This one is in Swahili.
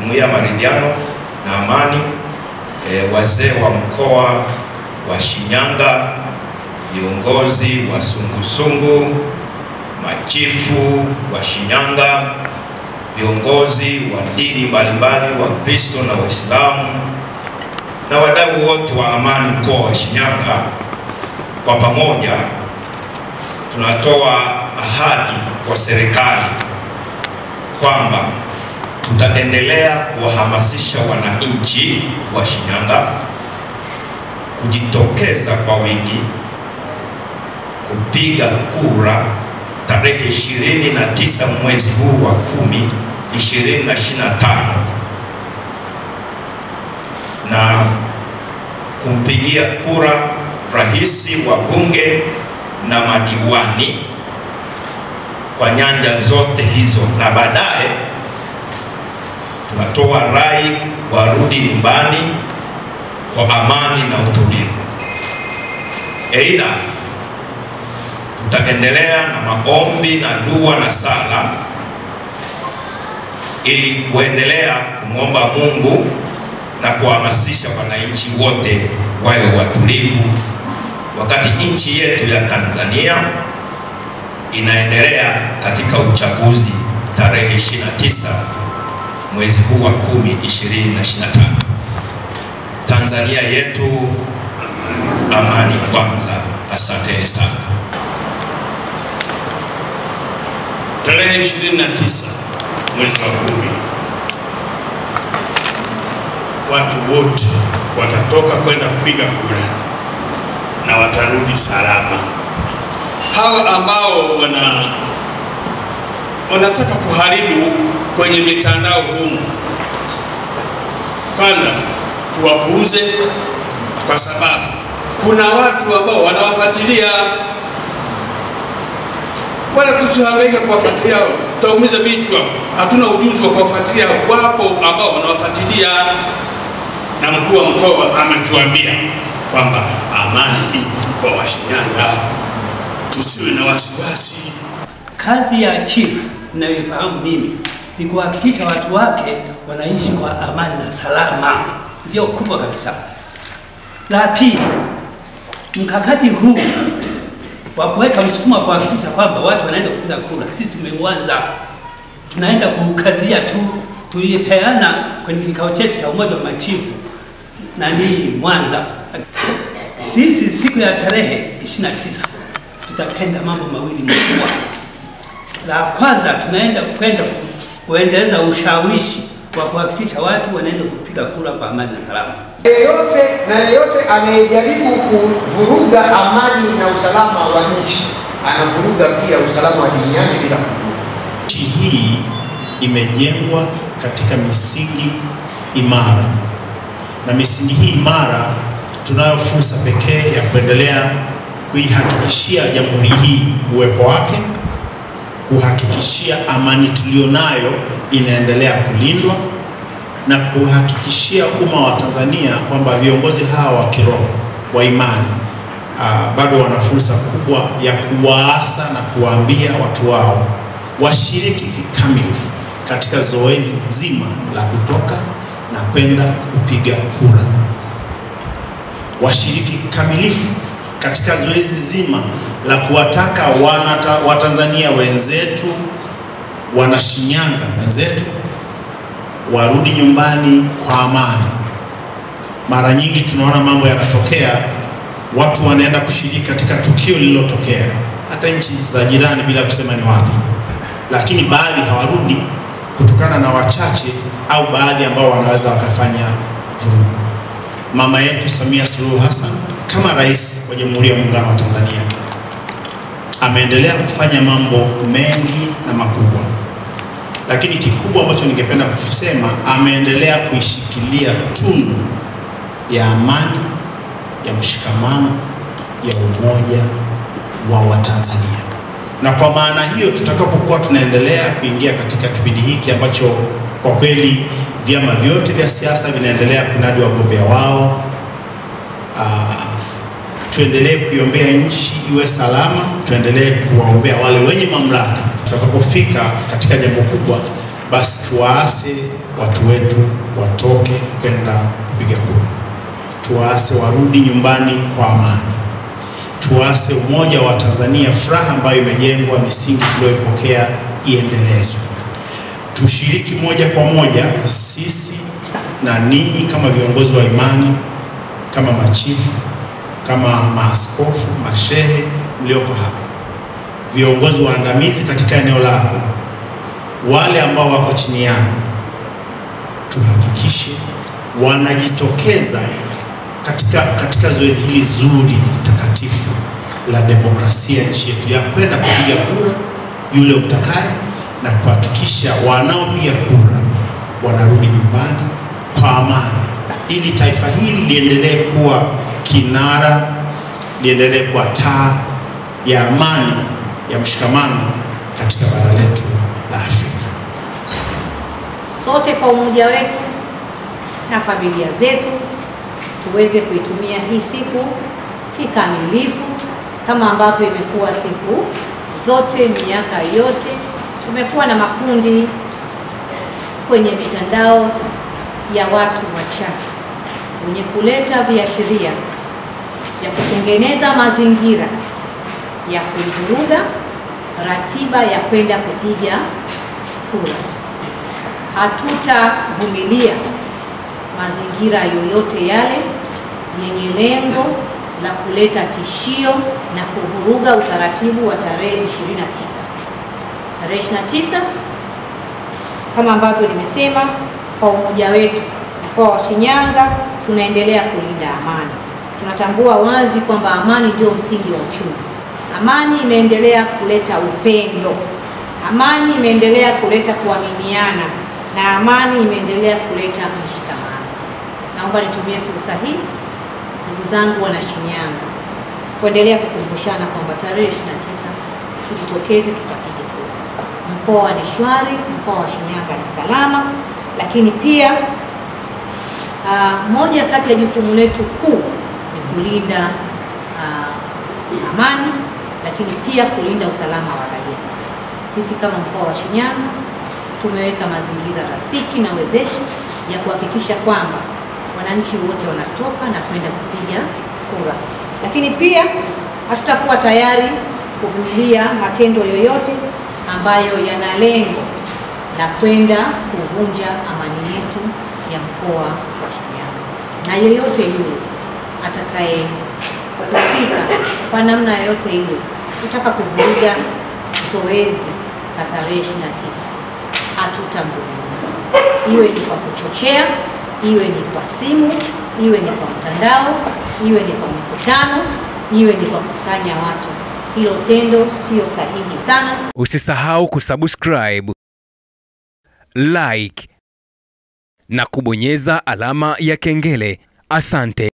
Jumuiya Maridhiano na Amani, wazee wa mkoa wa Shinyanga, viongozi wa sungusungu, machifu wa Shinyanga, viongozi wa dini mbalimbali wa Kristo na Waislamu na wadau wote wa amani mkoa wa Shinyanga, kwa pamoja tunatoa ahadi kwa serikali kwamba tutaendelea kuwahamasisha wananchi wa Shinyanga kujitokeza kwa wingi kupiga kura tarehe 29 mwezi huu wa 10, 2025 na kumpigia kura rais wa bunge na madiwani kwa nyanja zote hizo, na baadaye tunatoa rai warudi nyumbani kwa amani na utulivu. Aidha, tutaendelea na maombi na dua na sala ili kuendelea kumwomba Mungu na kuhamasisha wananchi wote wawe watulivu wakati nchi yetu ya Tanzania inaendelea katika uchaguzi tarehe 29 mwezi huu wa 10, 2025. Tanzania yetu, amani kwanza. Asanteni sana. Tarehe 29 mwezi wa 10, watu wote watatoka kwenda kupiga kura na watarudi salama. Hawa ambao wanataka kuharibu kwenye mitandao humu, kwanza tuwapuuze, kwa sababu kuna watu ambao wanawafuatilia. Wala tusihangaike kuwafuatilia, tutaumiza vichwa, hatuna ujuzi wa kuwafuatilia. Wapo ambao wanawafuatilia, na mkuu wa mkoa ametuambia kwamba amani ipo mkoa wa Shinyanga, tusiwe na wasiwasi. Kazi ya chief ninayofahamu mimi ni kuhakikisha watu wake wanaishi kwa amani na salama, ndio kubwa kabisa. La pili, mkakati huu wa kuweka msukumo wa kuhakikisha kwamba watu wanaenda kupiga kura, sisi tumeuanza, tunaenda kukazia tu. Tulipeana kwenye kikao chetu cha umoja wa machifu na ni Mwanza, sisi siku ya tarehe 29 tutatenda mambo mawili makubwa. La kwanza, tunaenda kuendeleza ushawishi wa kuhakikisha watu wanaenda kupiga kura kwa amani na salama. Yeyote anayejaribu kuvuruga amani na usalama wa nchi anavuruga pia usalama wa dini yake bila kujua. Nchi hii imejengwa katika misingi imara, na misingi hii imara tunayo fursa pekee ya kuendelea kuihakikishia jamhuri hii uwepo wake, kuhakikishia amani tulionayo inaendelea kulindwa, na kuhakikishia umma wa Tanzania kwamba viongozi hawa wa kiroho wa imani bado wana fursa kubwa ya kuwaasa na kuwaambia watu wao washiriki kikamilifu katika zoezi zima la kutoka na kwenda kupiga kura. Washiriki kikamilifu katika zoezi zima la kuwataka Watanzania wenzetu, wana Shinyanga wenzetu warudi nyumbani kwa amani. Mara nyingi tunaona mambo yanatokea, watu wanaenda kushiriki katika tukio lililotokea hata nchi za jirani bila kusema ni wapi, lakini baadhi hawarudi kutokana na wachache au baadhi ambao wanaweza wakafanya vurugu. Mama yetu Samia Suluhu Hassan kama rais wa Jamhuri ya Muungano wa Tanzania ameendelea kufanya mambo mengi na makubwa, lakini kikubwa ambacho ningependa kusema, ameendelea kuishikilia tunu ya amani, ya mshikamano, ya umoja wa Watanzania. Na kwa maana hiyo, tutakapokuwa tunaendelea kuingia katika kipindi hiki ambacho kwa kweli vyama vyote vya siasa vinaendelea kunadi wagombea wao, tuendelee kuiombea nchi iwe salama, tuendelee kuwaombea wale wenye mamlaka. Tutakapofika katika jambo kubwa, basi tuwaase watu wetu watoke kwenda kupiga kura. Tuwaase warudi nyumbani kwa amani. Tuwaase umoja wa Tanzania, furaha ambayo imejengwa, misingi tuliyoipokea iendelezwe. Tushiriki moja kwa moja sisi na ninyi kama viongozi wa imani, kama machifu, kama maaskofu, mashehe mlioko hapa, viongozi waandamizi katika eneo lako, wale ambao wako chini yako, tuhakikishe wanajitokeza katika zoezi hili zuri takatifu la demokrasia nchi yetu, ya kwenda kupiga kura yule utakaye, na kuhakikisha wanaopiga kura wanarudi nyumbani kwa amani, ili taifa hili liendelee kuwa kinara, liendelee kuwa taa ya amani, ya mshikamano katika bara letu la Afrika. Sote kwa umoja wetu na familia zetu tuweze kuitumia hii siku kikamilifu kama ambavyo imekuwa siku zote miaka yote. Tumekuwa na makundi kwenye mitandao ya watu wachache wenye kuleta viashiria ya kutengeneza mazingira ya kuvuruga ratiba ya kwenda kupiga kura. Hatutavumilia mazingira yoyote yale yenye lengo la kuleta tishio na kuvuruga utaratibu wa tarehe 29. Tarehe 29 kama ambavyo nimesema, kwa umoja wetu mkoa wa Shinyanga tunaendelea kulinda amani. Tunatambua wazi kwamba amani ndio msingi wa uchumi. Amani imeendelea kuleta upendo. Amani imeendelea kuleta kuaminiana, na amani imeendelea kuleta mshikamano. Naomba nitumie fursa hii, ndugu zangu wana Shinyanga, kuendelea kukumbushana kwamba tarehe 29 tujitokeze tukapige kura. Mkoa ni shwari, mkoa wa Shinyanga ni salama, lakini pia moja kati ya jukumu letu kuu ni kulinda amani, lakini pia kulinda usalama wa raia. Sisi kama mkoa wa Shinyanga tumeweka mazingira rafiki na wezeshi ya kuhakikisha kwamba wananchi wote wanatoka na kwenda kupiga kura, lakini pia hatutakuwa tayari kuvumilia matendo yoyote ambayo yana lengo la kwenda kuvunja amani yetu ya mkoa wa Shinyanga. Na yeyote yule atakayehusika kwa namna yoyote ile kutaka kuvuruga zoezi la tarehe 29, hatutamvumilia. Iwe ni kwa kuchochea, iwe ni kwa simu, iwe ni kwa mtandao, iwe ni kwa mkutano, iwe ni kwa kukusanya watu. Hilo tendo sio sahihi sana. Usisahau kusubscribe, like na kubonyeza alama ya kengele. Asante.